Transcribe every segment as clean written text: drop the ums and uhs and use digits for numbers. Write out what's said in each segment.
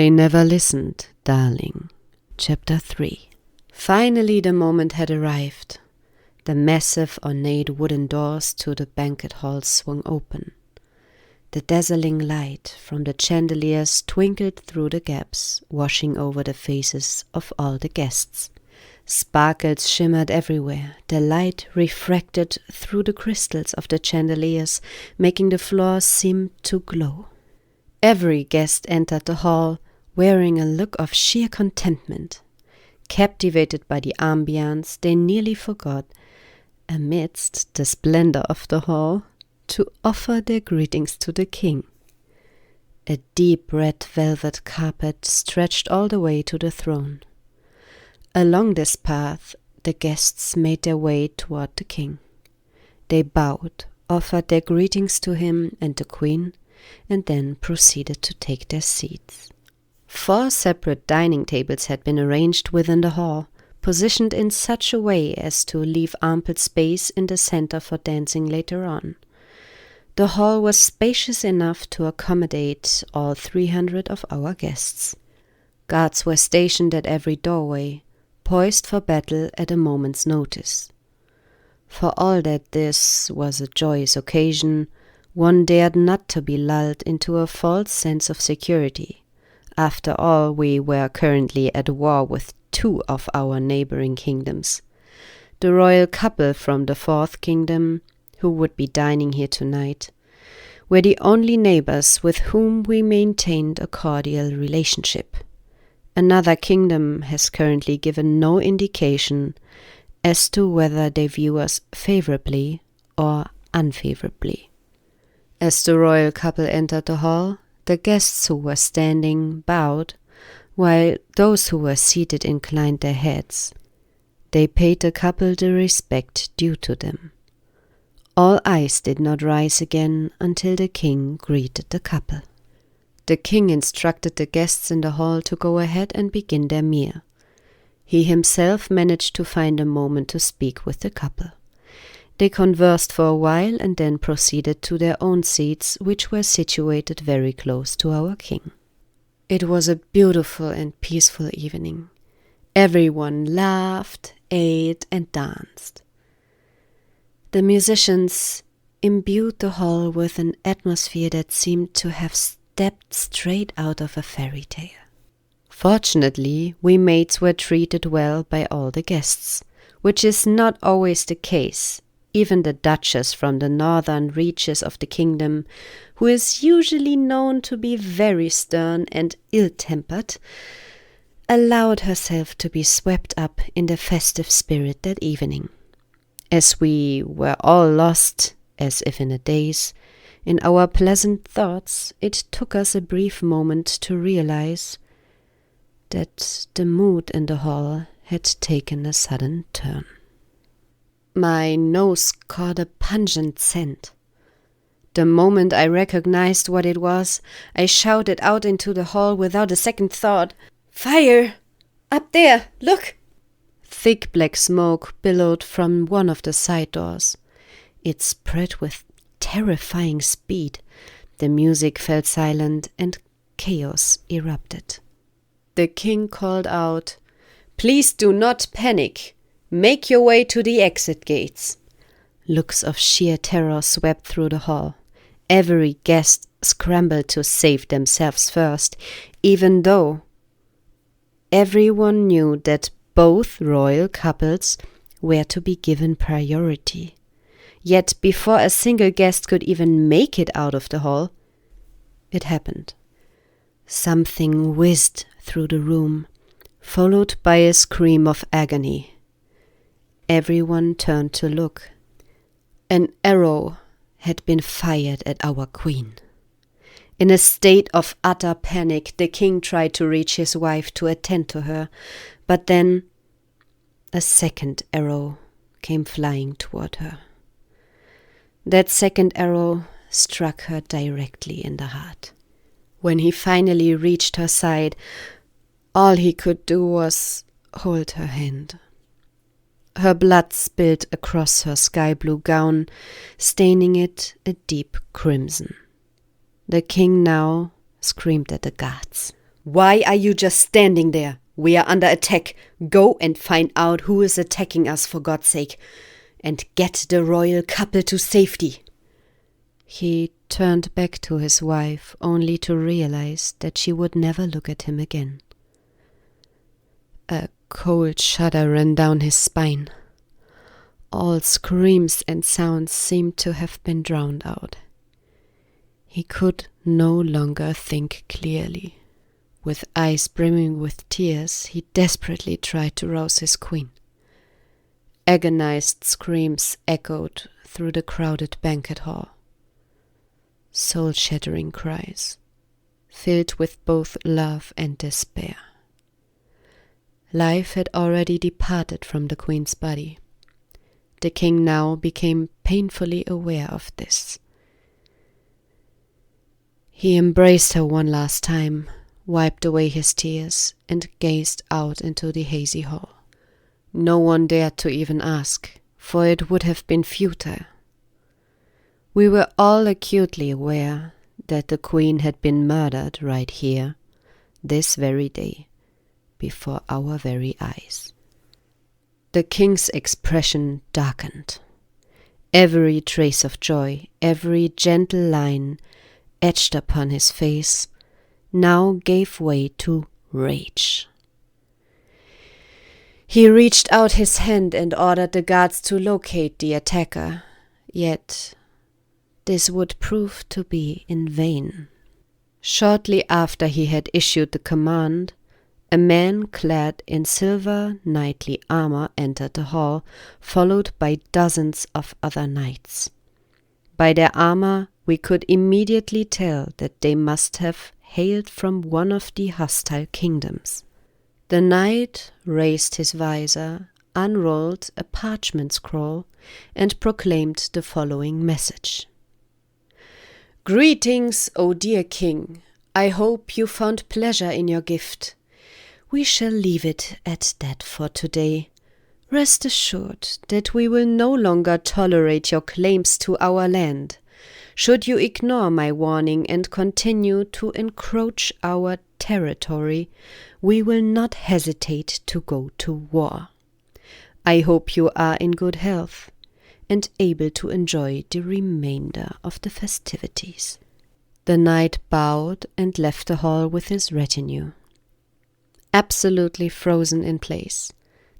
They never listened, darling. Chapter 3. Finally the moment had arrived. The massive, ornate wooden doors to the banquet hall swung open. The dazzling light from the chandeliers twinkled through the gaps, washing over the faces of all the guests. Sparkles shimmered everywhere, the light refracted through the crystals of the chandeliers, making the floor seem to glow. Every guest entered the hall wearing a look of sheer contentment. Captivated by the ambience, they nearly forgot, amidst the splendor of the hall, to offer their greetings to the king. A deep red velvet carpet stretched all the way to the throne. Along this path, the guests made their way toward the king. They bowed, offered their greetings to him and the queen, and then proceeded to take their seats. 4 separate dining tables had been arranged within the hall, positioned in such a way as to leave ample space in the center for dancing later on. The hall was spacious enough to accommodate all 300 of our guests. Guards were stationed at every doorway, poised for battle at a moment's notice. For all that this was a joyous occasion, one dared not to be lulled into a false sense of security. After all, we were currently at war with 2 of our neighboring kingdoms. The royal couple from the 4th kingdom, who would be dining here tonight, were the only neighbors with whom we maintained a cordial relationship. Another kingdom has currently given no indication as to whether they view us favorably or unfavorably. As the royal couple entered the hall, the guests who were standing bowed, while those who were seated inclined their heads. They paid the couple the respect due to them. All eyes did not rise again until the king greeted the couple. The king instructed the guests in the hall to go ahead and begin their meal. He himself managed to find a moment to speak with the couple. They conversed for a while and then proceeded to their own seats, which were situated very close to our king. It was a beautiful and peaceful evening. Everyone laughed, ate, and danced. The musicians imbued the hall with an atmosphere that seemed to have stepped straight out of a fairy tale. Fortunately, we maids were treated well by all the guests, which is not always the case. Even the Duchess from the northern reaches of the kingdom, who is usually known to be very stern and ill-tempered, allowed herself to be swept up in the festive spirit that evening. As we were all lost, as if in a daze, in our pleasant thoughts, it took us a brief moment to realize that the mood in the hall had taken a sudden turn. My nose caught a pungent scent. The moment I recognized what it was, I shouted out into the hall without a second thought, "Fire! Up there! Look!" Thick black smoke billowed from one of the side doors. It spread with terrifying speed. The music fell silent and chaos erupted. The king called out, "Please do not panic. Make your way to the exit gates." Looks of sheer terror swept through the hall. Every guest scrambled to save themselves first, even though everyone knew that both royal couples were to be given priority. Yet before a single guest could even make it out of the hall, it happened. Something whizzed through the room, followed by a scream of agony. Everyone turned to look. An arrow had been fired at our queen. In a state of utter panic, the king tried to reach his wife to attend to her, but then a second arrow came flying toward her. That second arrow struck her directly in the heart. When he finally reached her side, all he could do was hold her hand. Her blood spilled across her sky-blue gown, staining it a deep crimson. The king now screamed at the guards. Why are you just standing there? We are under attack. Go and find out who is attacking us, for God's sake, and get the royal couple to safety." He turned back to his wife, only to realize that she would never look at him again. A cold shudder ran down his spine. All screams and sounds seemed to have been drowned out. He could no longer think clearly. With eyes brimming with tears, he desperately tried to rouse his queen. Agonized screams echoed through the crowded banquet hall. Soul-shattering cries, filled with both love and despair. Life had already departed from the queen's body. The king now became painfully aware of this. He embraced her one last time, wiped away his tears, and gazed out into the hazy hall. No one dared to even ask, for it would have been futile. We were all acutely aware that the queen had been murdered right here, this very day, before our very eyes. The king's expression darkened. Every trace of joy, every gentle line etched upon his face now gave way to rage. He reached out his hand and ordered the guards to locate the attacker, yet this would prove to be in vain. Shortly after he had issued the command, a man clad in silver knightly armor entered the hall, followed by dozens of other knights. By their armor, we could immediately tell that they must have hailed from one of the hostile kingdoms. The knight raised his visor, unrolled a parchment scroll, and proclaimed the following message. "Greetings, O dear king. I hope you found pleasure in your gift. We shall leave it at that for today. Rest assured that we will no longer tolerate your claims to our land. Should you ignore my warning and continue to encroach our territory, we will not hesitate to go to war. I hope you are in good health and able to enjoy the remainder of the festivities." The knight bowed and left the hall with his retinue. Absolutely frozen in place,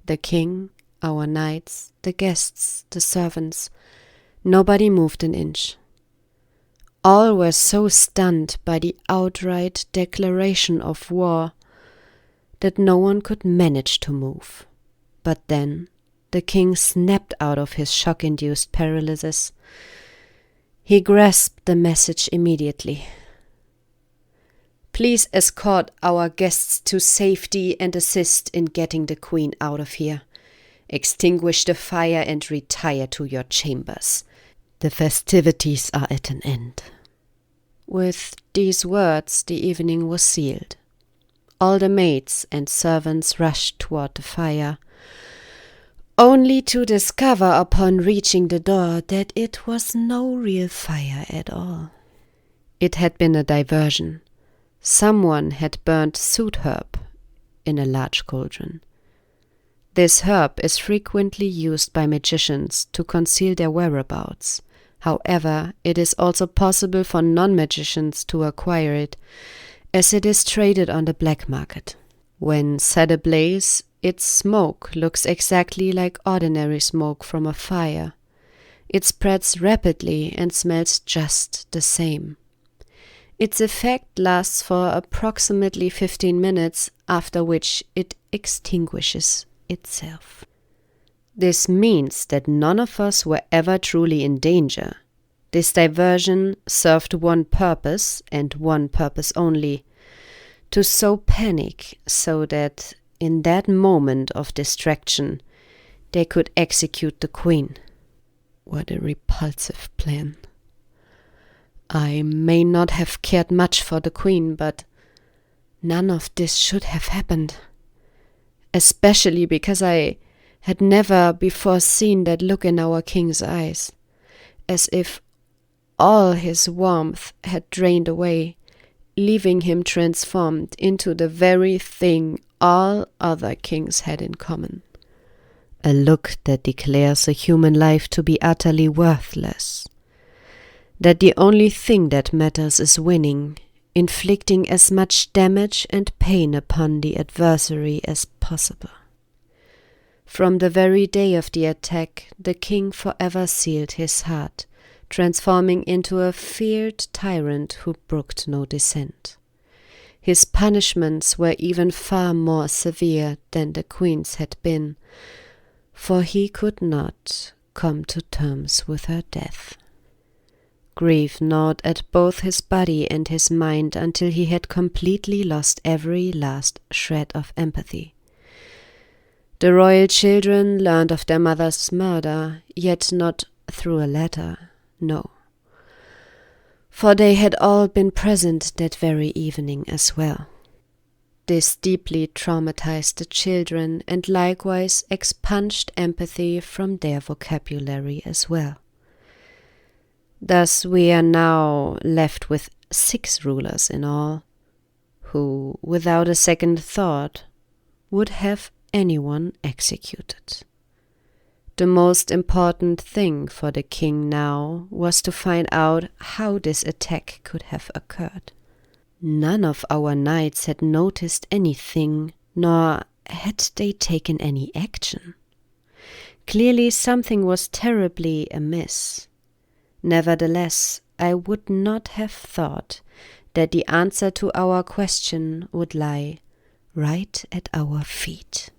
the king, our knights, the guests, the servants, nobody moved an inch. All were so stunned by the outright declaration of war that no one could manage to move. But then the king snapped out of his shock-induced paralysis. He grasped the message immediately. "Please escort our guests to safety and assist in getting the queen out of here. Extinguish the fire and retire to your chambers. The festivities are at an end." With these words, the evening was sealed. All the maids and servants rushed toward the fire, only to discover upon reaching the door that it was no real fire at all. It had been a diversion. Someone had burnt soot herb in a large cauldron. This herb is frequently used by magicians to conceal their whereabouts. However, it is also possible for non-magicians to acquire it, as it is traded on the black market. When set ablaze, its smoke looks exactly like ordinary smoke from a fire. It spreads rapidly and smells just the same. Its effect lasts for approximately 15 minutes, after which it extinguishes itself. This means that none of us were ever truly in danger. This diversion served one purpose, and one purpose only: to sow panic so that in that moment of distraction they could execute the queen. What a repulsive plan. I may not have cared much for the queen, but none of this should have happened. Especially because I had never before seen that look in our king's eyes, as if all his warmth had drained away leaving him transformed into the very thing all other kings had in common. A look that declares a human life to be utterly worthless. That the only thing that matters is winning, inflicting as much damage and pain upon the adversary as possible. From the very day of the attack, the king forever sealed his heart, transforming into a feared tyrant who brooked no dissent. His punishments were even far more severe than the queen's had been, for he could not come to terms with her death. Grief gnawed at both his body and his mind until he had completely lost every last shred of empathy. The royal children learned of their mother's murder, yet not through a letter, no. For they had all been present that very evening as well. This deeply traumatized the children and likewise expunged empathy from their vocabulary as well. Thus we are now left with 6 rulers in all, who, without a second thought, would have anyone executed. The most important thing for the king now was to find out how this attack could have occurred. None of our knights had noticed anything, nor had they taken any action. Clearly something was terribly amiss. Nevertheless, I would not have thought that the answer to our question would lie right at our feet.